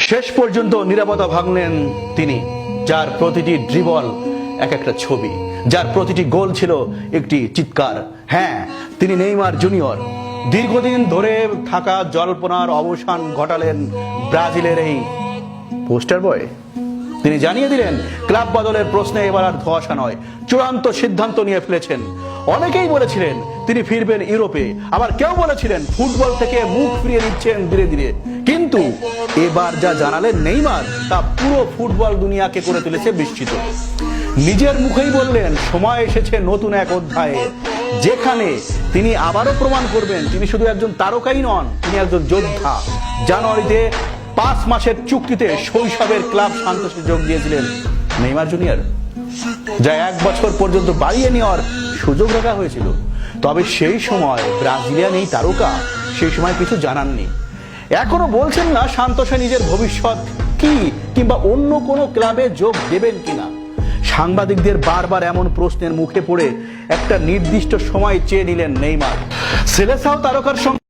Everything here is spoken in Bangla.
শেষ পর্যন্ত নীরবতা ভাঙলেন তিনি, যার প্রতিটি ড্রিবল এক একটা ছবি, যার প্রতিটি গোল ছিল একটি চিৎকার। হ্যাঁ, তিনি নেইমার জুনিয়র। দীর্ঘদিন ধরে থাকা জল্পনার অবসান ঘটালেন ব্রাজিলের এই পোস্টার বয়। তিনি জানিয়ে দিলেন, ক্লাব বদলের প্রশ্নে এবার আর ধোঁয়াশা নয়, চূড়ান্ত সিদ্ধান্ত নিয়ে ফেলেছেন। অনেকেই বলেছিলেন তিনি ফিরবেন ইউরোপে, আবার কেউ বলেছিলেন ফুটবল থেকে মুখ ফিরিয়ে নিচ্ছেন ধীরে ধীরে। কিন্তু এবার যা জানালেন নেইমার, তা পুরো ফুটবল দুনিয়াকে করে তুলেছে বিস্মিত। নিজের মুখেই বললেন, সময় এসেছে নতুন এক অধ্যায়ে, যেখানে তিনি আবারও প্রমাণ করবেন তিনি শুধু একজন তারকাই নন, তিনি একজন যোদ্ধা। জানুয়ারিতে 5 মাসের চুক্তিতে শৈশবের ক্লাব সান্তোসে যোগ দিয়েছিলেন নেইমার জুনিয়র, যা 1 বছর পর্যন্ত বাড়িয়ে নেওয়ার সুযোগ রাখা হয়েছিল। তবে সেই সময় ব্রাজিলিয়ান এই তারকা সেই সময় কিছু জানাননি। এখনো বলছেন না সান্তোসে নিজের ভবিষ্যৎ কি, কিংবা অন্য কোনো ক্লাবে যোগ দেবেন কিনা। সাংবাদিকদের বারবার এমন প্রশ্নের মুখে পড়ে একটা নির্দিষ্ট সময় চেয়ে নিলেন নেইমার। সেলেসাও তারকার সঙ্গে